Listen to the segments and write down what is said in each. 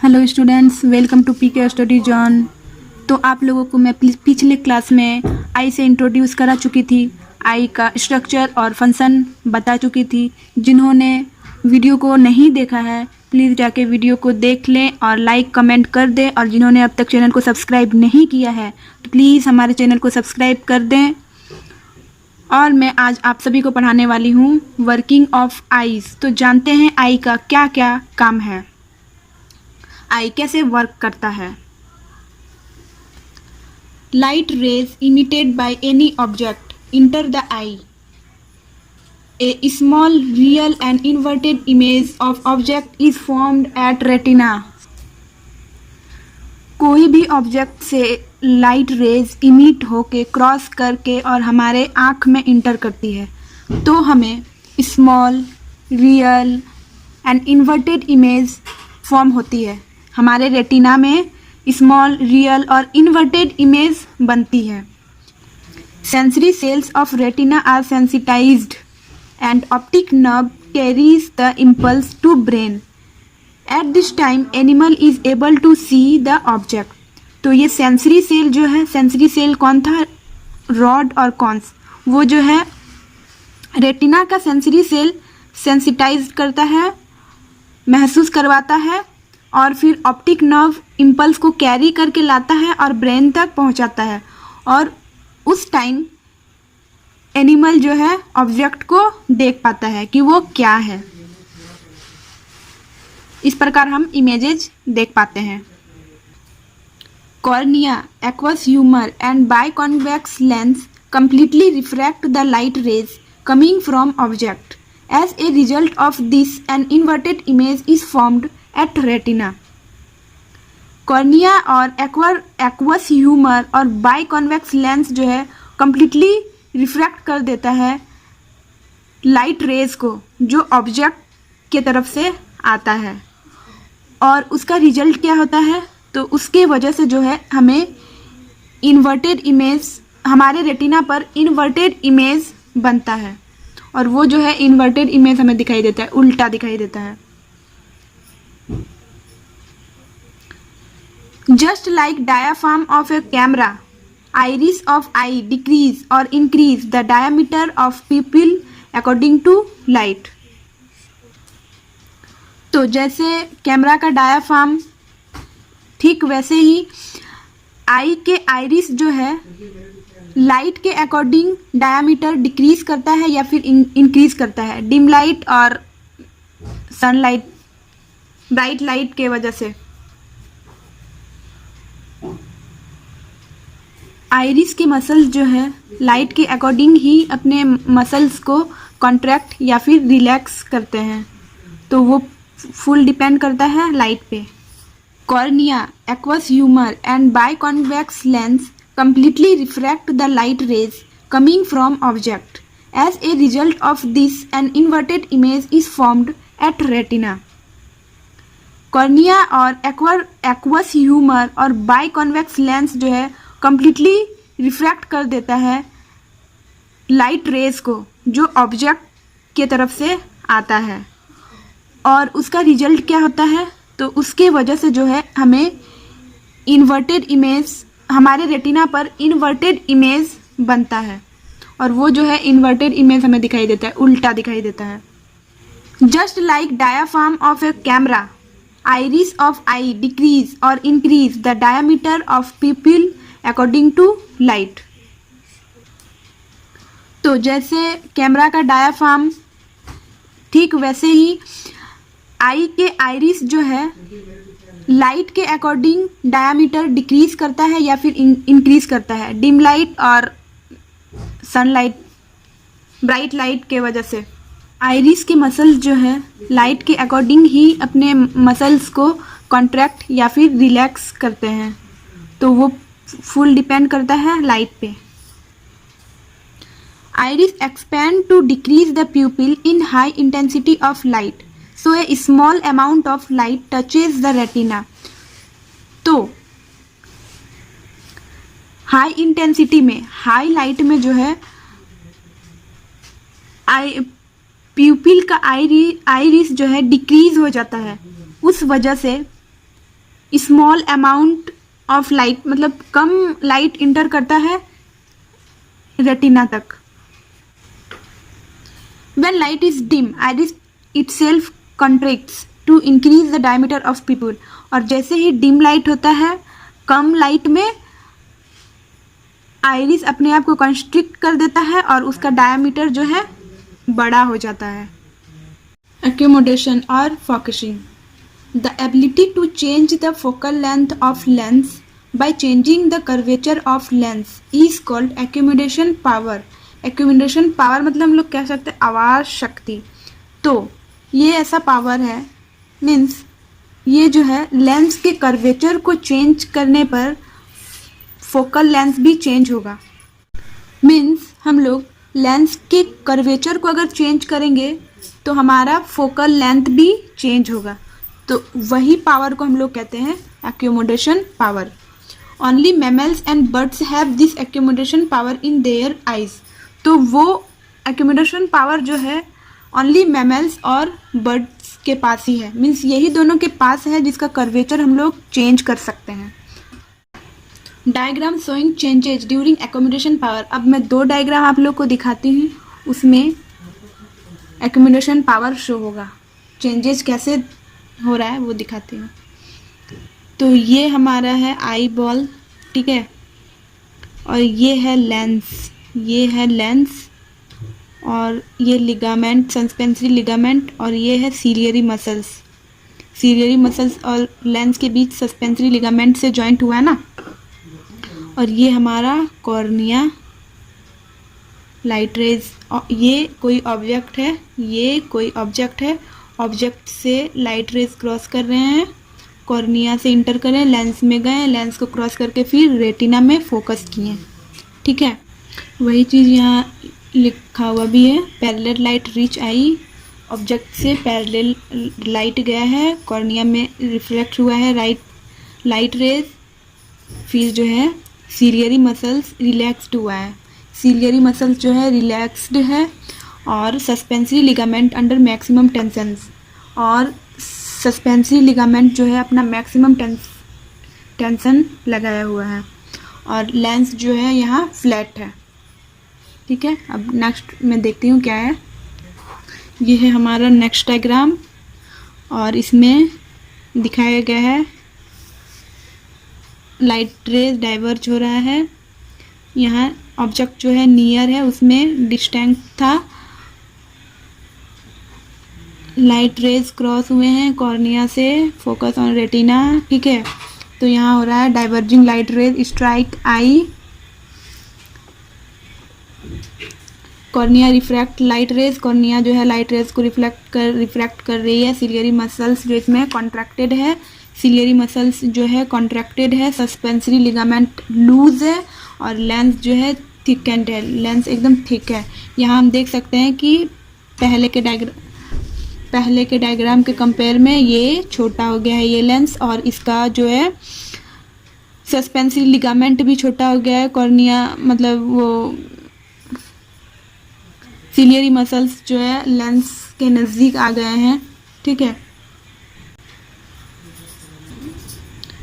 Hello students, welcome to PK study zone. तो आप लोगों को मैं पिछले क्लास में आई से इंट्रोड्यूस करा चुकी थी। आई का स्ट्रक्चर और फंक्शन बता चुकी थी। जिन्होंने वीडियो को नहीं देखा है प्लीज़ जाके वीडियो को देख लें और लाइक कमेंट कर दें। और जिन्होंने अब तक चैनल को सब्सक्राइब नहीं किया है तो प्लीज़ हमारे चैनल को सब्सक्राइब कर दें। और मैं आज आप सभी को पढ़ाने वाली हूँ वर्किंग ऑफ आईज। तो जानते हैं आई का क्या क्या काम है, आई कैसे वर्क करता है। Light rays emitted by any object enter the I. A small real and inverted image of object is formed at retina. कोई भी ऑब्जेक्ट से लाइट रेज इमिट होके क्रॉस करके और हमारे आँख में इंटर करती है तो हमें small real and inverted image form होती है। हमारे रेटिना में स्मॉल रियल और इन्वर्टेड इमेज बनती है। Sensory cells of retina are sensitized and optic nerve carries the impulse to brain. At this time animal is able to see the object. तो ये sensory cell जो है, sensory cell कौन था, rod और cons, वो जो है रेटिना का सेंसरी सेल सेंसिटाइज करता है, महसूस करवाता है और फिर ऑप्टिक नर्व इम्पल्स को कैरी करके लाता है और ब्रेन तक पहुंचाता है। और उस टाइम एनिमल जो है ऑब्जेक्ट को देख पाता है कि वो क्या है। इस प्रकार हम इमेजेस देख पाते हैं। Cornea, aqueous humour and biconvex lens completely refract the light rays coming from object. As a result of this, an inverted image is formed at retina. Cornea और एक्वस ह्यूमर और बाइकॉन्वेक्स लेंस जो है completely refract कर देता है light rays को जो object के तरफ से आता है। और उसका रिजल्ट क्या होता है, तो उसके वजह से जो है हमें इन्वर्टेड इमेज, हमारे रेटिना पर इन्वर्टेड इमेज बनता है। और वो जो है इन्वर्टेड इमेज हमें दिखाई देता है, उल्टा दिखाई देता है। Just like diaphragm of A camera, iris of eye decrease or increase the diameter of pupil according to light। तो जैसे कैमरा का डायाफ्राम, ठीक वैसे ही आई के आइरिस जो है लाइट के अकॉर्डिंग डायामीटर डिक्रीज करता है या फिर इंक्रीज करता है डिम लाइट और सनलाइट, ब्राइट लाइट के वजह से। आइरिस के मसल्स जो है लाइट के अकॉर्डिंग ही अपने मसल्स को कॉन्ट्रैक्ट या फिर रिलैक्स करते हैं, तो वो फुल डिपेंड करता है लाइट पे। Cornea, aqueous humour and biconvex lens completely refract the light rays coming from object. As a result of this, an inverted image is formed at retina. Cornea और aqueous humour और biconvex lens जो है completely refract कर देता है light rays को जो object के तरफ से आता है। और उसका रिजल्ट क्या होता है, तो उसके वजह से जो है हमें इन्वर्टेड इमेज, हमारे रेटिना पर इन्वर्टेड इमेज बनता है। और वो जो है इन्वर्टेड इमेज हमें दिखाई देता है, उल्टा दिखाई देता है। Just like diaphragm of A camera, iris of eye decrease or increase the diameter of pupil according to light। तो जैसे कैमरा का डायाफ्राम, ठीक वैसे ही आई के आइरिस जो है लाइट के अकॉर्डिंग डायामीटर डिक्रीज करता है या फिर इंक्रीज करता है डिम लाइट और सनलाइट, ब्राइट लाइट के वजह से। आइरिस के मसल्स जो है लाइट के अकॉर्डिंग ही अपने मसल्स को कॉन्ट्रैक्ट या फिर रिलैक्स करते हैं, तो वो फुल डिपेंड करता है लाइट पे। Iris expand to decrease the pupil in high intensity of light, so a small amount of light touches the retina। तो हाई इंटेंसिटी में, हाई लाइट में जो है प्यूपिल का आइरिस जो है डिक्रीज हो जाता है। उस वजह से स्मॉल अमाउंट ऑफ लाइट, मतलब कम लाइट इंटर करता है रेटिना तक। When light is dim, iris itself contracts to increase the diameter of pupil। और जैसे ही डिम लाइट होता है, कम लाइट में आइरिस अपने आप को कंस्ट्रिक्ट कर देता है और उसका डायमीटर जो है बड़ा हो जाता है। एक्यूमोडेशन और focusing. The ability to change the focal length of lens by changing the curvature of lens is called accommodation power। accommodation power मतलब हम लोग कह सकते हैं आवाज़ शक्ति। तो ये ऐसा पावर है, मीन्स ये जो है लेंस के कर्वेचर को चेंज करने पर फोकल लेंथ भी चेंज होगा। मीन्स हम लोग लेंस के कर्वेचर को अगर चेंज करेंगे तो हमारा फोकल लेंथ भी चेंज होगा। तो वही पावर को हम लोग कहते हैं accommodation power. Only mammals and birds have this accommodation power in their eyes. तो वो एक्यूमोडेशन पावर जो है ओनली मैमल्स और बर्ड्स के पास ही है, मीन्स यही दोनों के पास है जिसका कर्वेचर हम लोग चेंज कर सकते हैं। Diagram showing changes during accommodation power. अब मैं 2 डायग्राम आप लोग को दिखाती हूँ, उसमें एक्यूमोडेशन पावर शो होगा, चेंजेज कैसे हो रहा है वो दिखाती हूँ। तो ये हमारा है आई बॉल, ठीक है, और ये है लेंस, ये है लेंस, और ये लिगामेंट, सस्पेंसरी लिगामेंट, और ये है सीलियरी मसल्स। सीलियरी मसल्स और लेंस के बीच सस्पेंसरी लिगामेंट से जॉइंट हुआ है ना। और ये हमारा कॉर्निया, लाइट रेज, ये कोई ऑब्जेक्ट है, ये कोई ऑब्जेक्ट है, ऑब्जेक्ट से लाइट रेज क्रॉस कर रहे हैं, कॉर्निया से इंटर कर रहे हैं, लेंस में गए, लेंस को क्रॉस करके फिर रेटिना में फोकस किए, ठीक है। वही चीज़ यहाँ लिखा हुआ भी है, parallel light reach I, object से पैरेलल लाइट गया है, कॉर्निया में रिफ्लेक्ट हुआ है लाइट रेज, फिर जो है सीलियरी मसल्स रिलैक्स्ड हुआ है, सीलियरी मसल्स जो है रिलैक्स्ड है, और suspensory ligament under maximum tension, और सस्पेंसरी लिगामेंट जो है अपना मैक्सिमम टेंशन लगाया हुआ है, और लेंस जो है यहाँ फ्लैट है, ठीक है। अब नेक्स्ट मैं देखती हूँ क्या है। ये है हमारा नेक्स्ट डायग्राम, और इसमें दिखाया गया है लाइट रेज डाइवर्ज हो रहा है, यहाँ ऑब्जेक्ट जो है नियर है उसमें डिस्टेंट था, लाइट रेज क्रॉस हुए हैं कॉर्निया से, फोकस ऑन रेटिना, ठीक है। तो यहाँ हो रहा है diverging light rays strike eye, cornea refract light rays, cornea जो है लाइट रेज को रिफ्रैक्ट कर रही है, सीलियरी मसल्स जो इसमें कॉन्ट्रैक्टेड है, सीलियरी मसल्स जो है कॉन्ट्रैक्टेड है, सस्पेंसरी लिगामेंट लूज है, और लेंस जो है थिकेंड है, लेंस एकदम थिक है। यहाँ हम देख सकते हैं कि पहले के डायग्राम के कंपेयर में ये छोटा हो गया है ये लेंस, और इसका जो है सस्पेंसरी लिगामेंट भी छोटा हो गया है, कॉर्निया मतलब वो सीलियरी मसल्स जो है लेंस के नज़दीक आ गए हैं, ठीक है।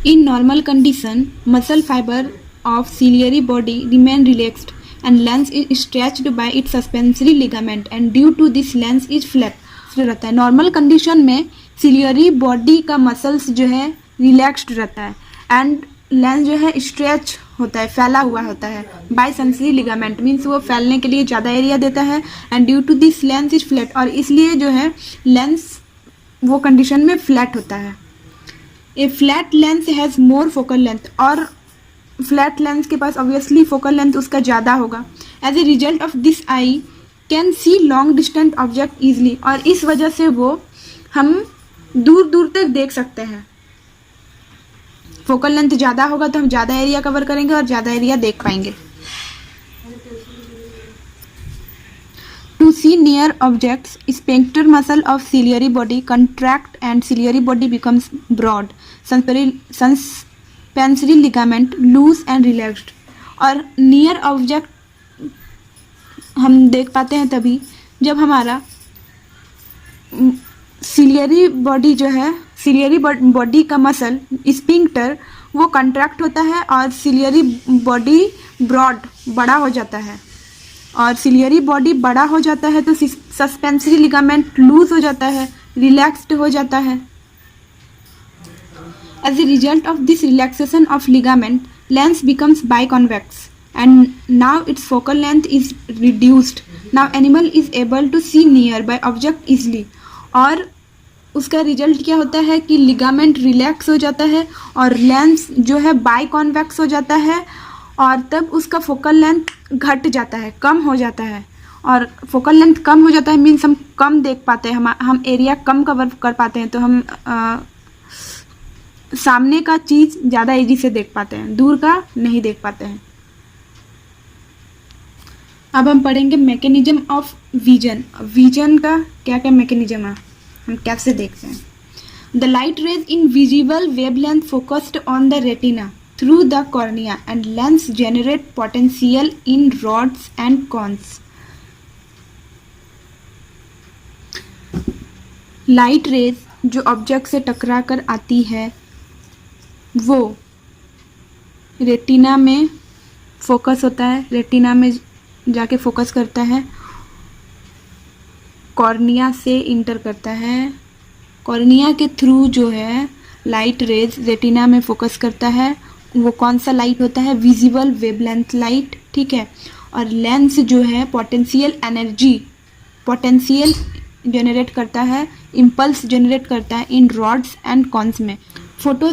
In normal condition, muscle fiber of ciliary body remain relaxed and lens is stretched by its suspensory ligament and due to this lens is flat रहता है। नॉर्मल कंडीशन में सिलियरी बॉडी का मसल्स जो है रिलैक्स्ड रहता है and lens जो है स्ट्रेच होता है, फैला हुआ होता है बाय सेंसरी लिगामेंट, मीन्स वो फैलने के लिए ज़्यादा एरिया देता है and due to this lens is flat, और इसलिए जो है लेंस वो कंडीशन में फ्लैट होता है। A flat lens has more focal length, और फ्लैट लेंस के पास ऑब्वियसली फोकल लेंथ उसका ज़्यादा होगा। As a result of this eye can see long distant object easily, और इस वजह से वो हम दूर दूर तक देख सकते हैं। फोकल लेंथ ज़्यादा होगा तो हम ज़्यादा एरिया कवर करेंगे और ज़्यादा एरिया देख पाएंगे। To see near objects, sphincter muscle of ciliary body contract and ciliary body becomes broad. Suspensory ligament loose and relaxed. और near object हम देख पाते हैं तभी जब हमारा सिलियरी बॉडी जो है सिलियरी बॉडी का मसल स्फिंक्टर वो कंट्रैक्ट होता है और सिलियरी बॉडी ब्रॉड बड़ा हो जाता है, और सिलियरी बॉडी बड़ा हो जाता है तो सस्पेंसरी लिगामेंट लूज हो जाता है, रिलैक्स्ड हो जाता है। As a result of this relaxation of ligament, lens becomes biconvex and now its focal length is reduced. Now animal is able to see nearby object easily. और उसका result क्या होता है कि लिगामेंट रिलैक्स हो जाता है और लेंस जो है बाइकॉन्वेक्स हो जाता है, और तब उसका फोकल लेंथ घट जाता है, कम हो जाता है। और फोकल लेंथ कम हो जाता है मीन्स हम कम देख पाते हैं, हम एरिया कम कवर कर पाते हैं, तो हम सामने का चीज़ ज़्यादा इजी से देख पाते हैं, दूर का नहीं देख पाते हैं। अब हम पढ़ेंगे मैकेनिज्म ऑफ विजन। विजन का क्या क्या मैकेनिज्म है, हम कैसे देखते हैं। The light rays in visible wavelength focused on the retina through the cornea and lens generate potential in rods and cons. Light rays जो ऑब्जेक्ट से टकरा कर आती है वो रेटिना में फोकस होता है, रेटिना में जाके फोकस करता है, कॉर्निया से इंटर करता है, कॉर्निया के थ्रू जो है लाइट रेज रेटिना में फोकस करता है। वो कौन सा लाइट होता है, विजिबल वेवलेंथ लाइट, ठीक है। और लेंस जो है पोटेंशियल एनर्जी, पोटेंशियल जनरेट करता है, इम्पल्स जनरेट करता है इन रॉड्स एंड कॉन्स में। Photo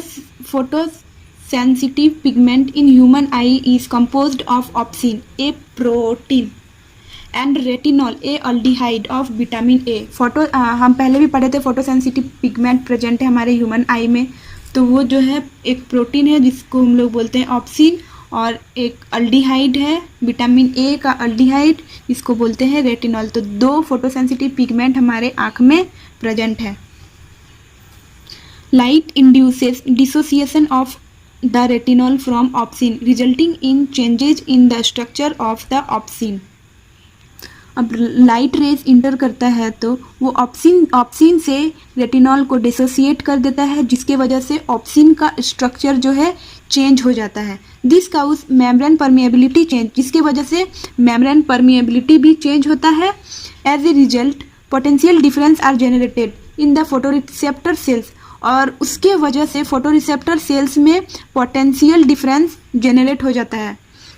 sensitive pigment in human I is composed of obscene A protein and retinol A aldehyde of vitamin A. हम पहले भी पढ़े थे फोटो सेंसिटिव पिगमेंट प्रेजेंट है हमारे ह्यूमन आई में, तो वो जो है एक प्रोटीन है जिसको हम लोग बोलते हैं ऑप्सिन, और एक अल्डिहाइड है विटामिन ए का अल्डिहाइड जिसको बोलते हैं रेटिनॉल। तो दो फोटो सेंसिटिव पिगमेंट हमारे आँख में प्रेजेंट है। Light induces dissociation of the retinol from obscene resulting in changes in the structure of the obscene. अब लाइट रेज इंटर करता है तो वो ऑप्सिन से रेटिनॉल को डिसोसिएट कर देता है, जिसके वजह से ऑप्सिन का स्ट्रक्चर जो है चेंज हो जाता है। This cause membrane permeability change, जिसके वजह से मेम्ब्रेन परमिएबिलिटी भी चेंज होता है। As a result potential difference are generated in the photoreceptor cells, और उसके वजह से फोटोरिसेप्टर सेल्स में पोटेंशियल डिफरेंस जनरेट हो जाता है।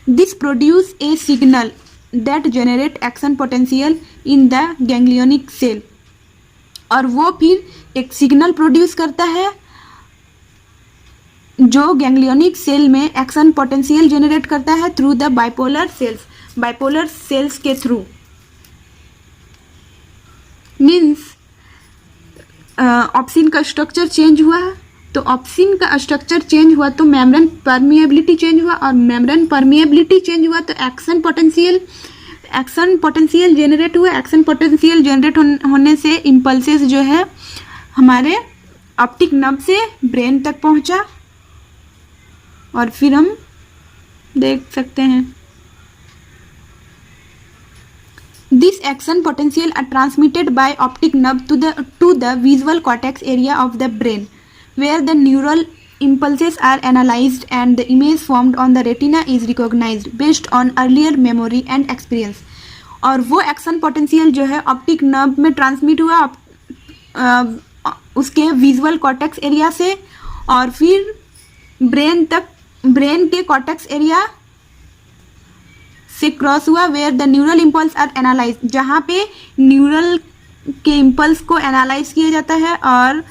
This produce a signal that generate action potential in the ganglionic cell, और वो फिर एक सिग्नल प्रोड्यूस करता है जो गैंग्लियोनिक सेल में एक्शन पोटेंशियल जनरेट करता है थ्रू द बाइपोलर सेल्स के थ्रू। मीन्स ऑप्सिन का स्ट्रक्चर चेंज हुआ है, तो ऑप्सिन का स्ट्रक्चर चेंज हुआ तो मेम्ब्रेन परमिएबिलिटी चेंज हुआ, और मेम्ब्रेन परमिएबिलिटी चेंज हुआ तो एक्शन पोटेंशियल जनरेट हुआ। एक्शन पोटेंशियल जनरेट होने से इम्पल्सेस जो है हमारे ऑप्टिक नर्व से ब्रेन तक पहुंचा, और फिर हम देख सकते हैं। This action potential are transmitted by optic nerve to the visual cortex area of the brain, where the neural impulses are analyzed and the image formed on the retina is recognized based on earlier memory and experience. और वो action potential जो है optic nerve में transmit हुआ उसके visual cortex area से, और फिर ब्रेन के कॉर्टेक्स एरिया से क्रॉस हुआ, where the neural impulse are analyse, जहाँ पे न्यूरल के इम्पल्स को एनालाइज किया जाता है, और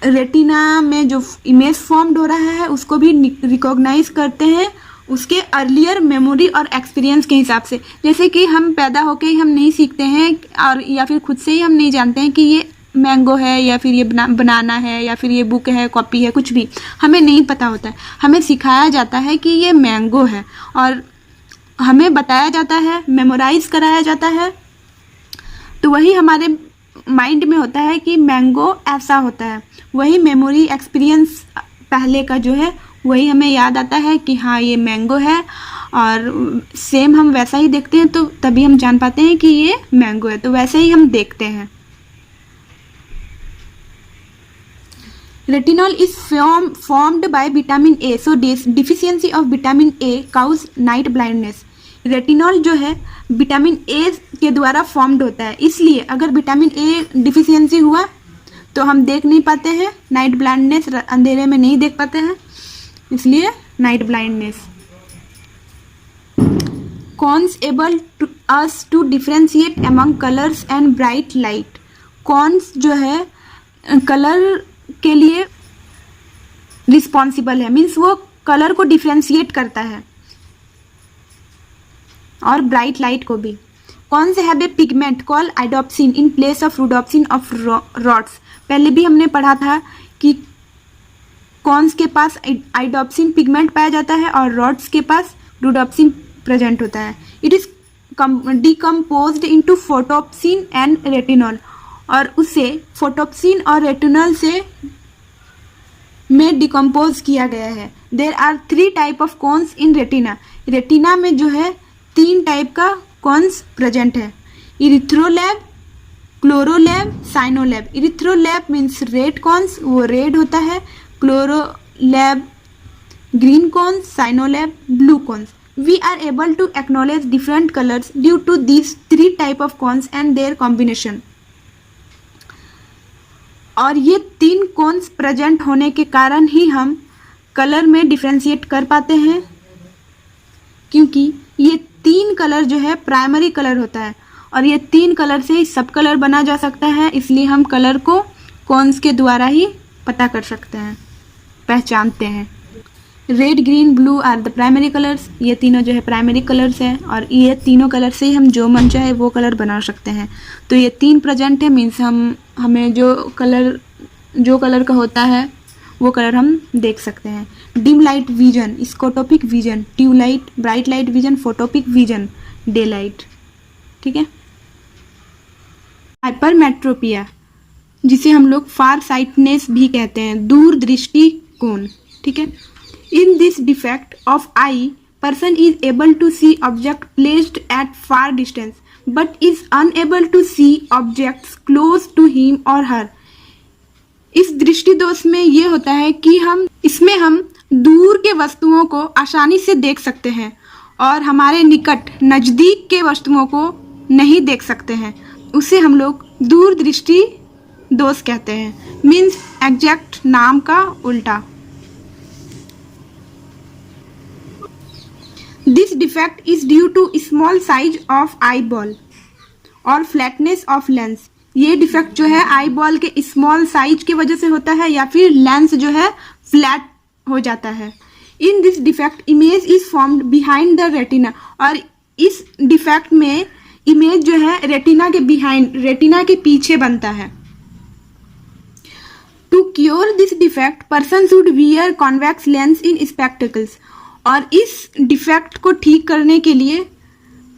रेटिना में जो इमेज फॉर्म्ड हो रहा है उसको भी रिकॉग्नाइज करते हैं उसके अर्लियर मेमोरी और एक्सपीरियंस के हिसाब से। जैसे कि हम पैदा होके ही हम नहीं सीखते हैं, और या फिर खुद से ही हम नहीं जानते हैं कि ये मैंगो है या फिर ये बनाना है या फिर ये बुक है, कॉपी है, कुछ भी हमें नहीं पता होता है। हमें सिखाया जाता है कि ये मैंगो है, और हमें बताया जाता है, मेमोराइज कराया जाता है, तो वही हमारे माइंड में होता है कि मैंगो ऐसा होता है। वही मेमोरी एक्सपीरियंस पहले का जो है वही हमें याद आता है कि हाँ ये मैंगो है, और सेम हम वैसा ही देखते हैं तो तभी हम जान पाते हैं कि ये मैंगो है। तो वैसे ही हम देखते हैं। Retinol is formed by vitamin A, so deficiency of vitamin A cause night blindness. Retinol जो है विटामिन ए के द्वारा फॉर्म्ड होता है, इसलिए अगर विटामिन ए डिफिशियंसी हुआ तो हम देख नहीं पाते हैं, नाइट ब्लाइंडनेस, अंधेरे में नहीं देख पाते हैं, इसलिए night blindness. Cones able to us to differentiate among colours and bright light. Cones जो है कलर के लिए रिस्पॉन्सिबल है, मीन्स वो कलर को डिफ्रेंशिएट करता है और ब्राइट लाइट को भी. Cones have a pigment call iodopsin in place of rhodopsin of rods. पहले भी हमने पढ़ा था कि कॉन्स के पास आइडोप्सिन पिगमेंट पाया जाता है और रॉड्स के पास रोडोप्सिन प्रेजेंट होता है. It is decomposed into photopsin and retinol, और उसे फोटोप्सिन और रेटिनॉल से में डिकम्पोज किया गया है. There are 3 type of cones in retina. Retina में जो है 3 टाइप का कॉन्स प्रेजेंट है. Erythrolabe, chlorolabe, cyanolabe. Erythrolabe means red cones, वो रेड होता है. Chlorolabe green cones, cyanolabe blue cones. We are able to acknowledge different colours due to these 3 type of cones and their combination. और ये 3 cons present होने के कारण ही हम colour में डिफ्रेंशिएट कर पाते हैं, क्योंकि ये 3 कलर जो है प्राइमरी कलर होता है और ये 3 कलर से ही सब कलर बना जा सकता है, इसलिए हम कलर को कॉन्स के द्वारा ही पता कर सकते हैं, पहचानते हैं. Red, green, blue are the primary colours. ये तीनों जो है प्राइमरी कलर्स हैं और ये तीनों कलर से ही हम जो मन चाहे वो कलर बना सकते हैं. तो ये 3 प्रेजेंट है, मीन्स हमें जो कलर का होता है वो कलर हम देख सकते हैं. Dim light vision, scotopic vision, tube light, bright light vision, photopic vision, day light. ठीक है. हाइपरमेट्रोपिया, जिसे हम लोग फार साइटनेस भी कहते हैं, दूर दृष्टि कोण. ठीक है. In this defect of eye person is able to see object placed at far distance but is unable to see objects close to him और हर. इस दृष्टि दोष में ये होता है कि हम दूर के वस्तुओं को आसानी से देख सकते हैं और हमारे निकट नज़दीक के वस्तुओं को नहीं देख सकते हैं. उसे हम लोग दूर दृष्टि दोष कहते हैं, मीन्स एग्जैक्ट नाम का उल्टा. This defect is due to small size of eye ball और फ्लैटनेस ऑफ लेंस. ये डिफेक्ट जो है आई बॉल के स्मॉल साइज की वजह से होता है या फिर लेंस जो है फ्लैट हो जाता है. In this defect image is formed behind the retina, और इस डिफेक्ट में इमेज जो है रेटिना के बिहाइंड, रेटिना के पीछे बनता है. To cure this defect person should wear convex lens in spectacles. और इस डिफेक्ट को ठीक करने के लिए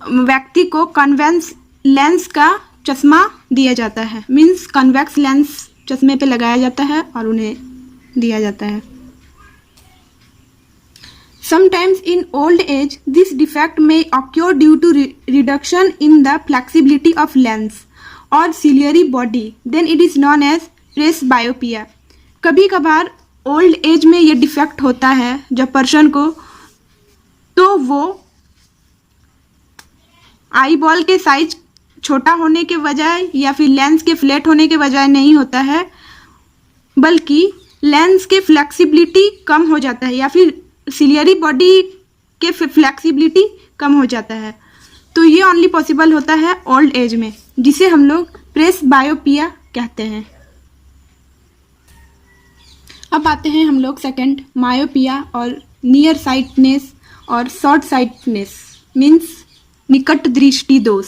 व्यक्ति को कॉन्वेक्स लेंस का चश्मा दिया जाता है, मीन्स कॉन्वेक्स लेंस चश्मे पे लगाया जाता है और उन्हें दिया जाता है. Sometimes in old age, this defect may occur due to reduction in the flexibility of lens or ciliary body. Then it is known as presbyopia. कभी कभार ओल्ड एज में ये डिफेक्ट होता है जब पर्सन को, तो वो आई बॉल के साइज छोटा होने के बजाय या फिर लेंस के फ्लैट होने के बजाय नहीं होता है, बल्कि लेंस के फ्लेक्सिबिलिटी कम हो जाता है या फिर सिलियरी बॉडी के फ्लेक्सिबिलिटी कम हो जाता है. तो ये ओनली पॉसिबल होता है ओल्ड एज में, जिसे हम लोग प्रेसबायोपिया कहते हैं. अब आते हैं हम लोग सेकंड, मायोपिया और नियर साइटनेस और शॉर्ट साइटनेस, मीन्स निकट दृष्टि दोष.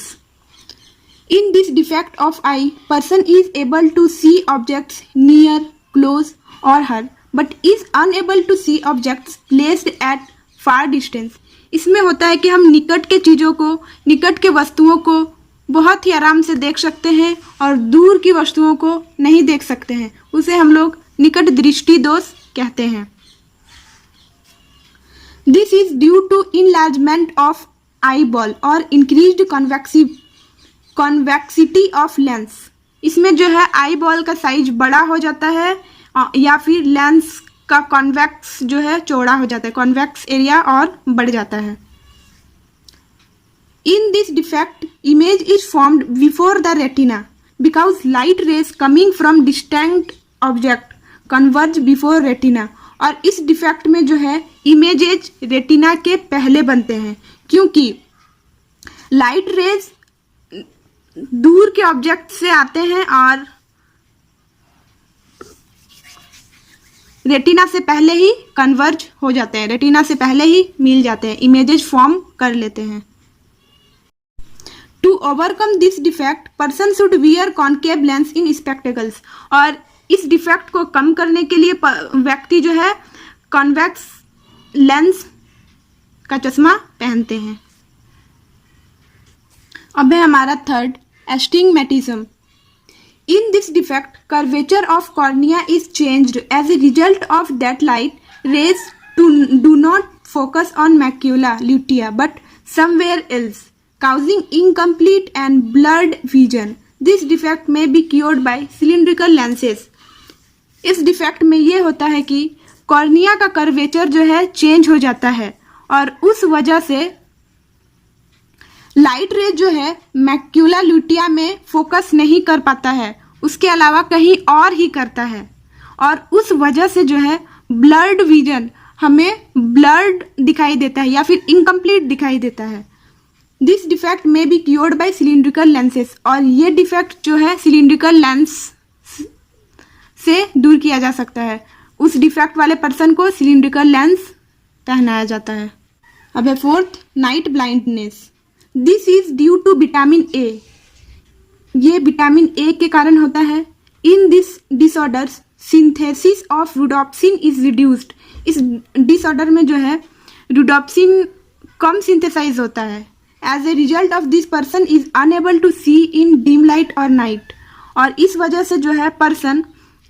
In this defect of eye person is able to see objects near, close और हर, but is unable to see objects placed at far distance. इसमें होता है कि हम निकट के चीज़ों को, निकट के वस्तुओं को बहुत ही आराम से देख सकते हैं और दूर की वस्तुओं को नहीं देख सकते हैं. उसे हम लोग निकट दृष्टि दोष कहते हैं. This is due to enlargement of eye ball और इंक्रीज्ड कॉन्वेक्सिटी ऑफ लेंस. इसमें जो है आई बॉल का साइज बड़ा हो जाता है या फिर लेंस का कॉन्वेक्स जो है चौड़ा हो जाता है, कॉन्वेक्स एरिया और बढ़ जाता है। In this defect, image is formed before the retina because light rays coming from distant object converge before retina। और इस डिफेक्ट में जो है इमेजेज रेटिना के पहले बनते हैं, क्योंकि लाइट रेज दूर के ऑब्जेक्ट से आते हैं और रेटिना से पहले ही कन्वर्ज हो जाते हैं, रेटिना से पहले ही मिल जाते हैं, इमेजेज फॉर्म कर लेते हैं। To overcome this defect person should wear concave lens in spectacles. और इस डिफेक्ट को कम करने के लिए व्यक्ति जो है कॉन्वेक्स लेंस का चश्मा पहनते हैं। अब है हमारा third, astigmatism. In this defect curvature of cornea is changed as a result of that light rays do not focus on macula lutea but somewhere else, causing incomplete and blurred vision. This defect may be cured by cylindrical lenses. इस defect में ये होता है कि cornea का curvature जो है change हो जाता है और उस वजह से लाइट रे जो है मैक्यूला ल्यूटिया में फोकस नहीं कर पाता है, उसके अलावा कहीं और ही करता है, और उस वजह से जो है ब्लर्ड विजन, हमें ब्लर्ड दिखाई देता है या फिर इनकम्प्लीट दिखाई देता है। दिस डिफेक्ट में be cured by cylindrical lenses. और ये डिफेक्ट जो है सिलिंड्रिकल लेंस से दूर किया जा सकता है, उस डिफेक्ट वाले पर्सन को सिलिंड्रिकल लेंस पहनाया जाता है। अब है fourth, night blindness. This is due to vitamin A. ये विटामिन ए के कारण होता है। In this disorders synthesis of rhodopsin is reduced. इस डिसऑर्डर में जो है रोडोप्सिन कम सिंथेसाइज होता है। As a result of this person is unable to see in dim light और नाइट। और इस वजह से जो है पर्सन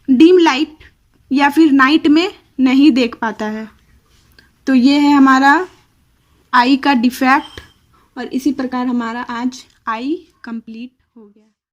डीम लाइट या फिर नाइट में नहीं देख पाता है। तो ये है हमारा आई का डिफेक्ट, और इसी प्रकार हमारा आज आई कंप्लीट हो गया।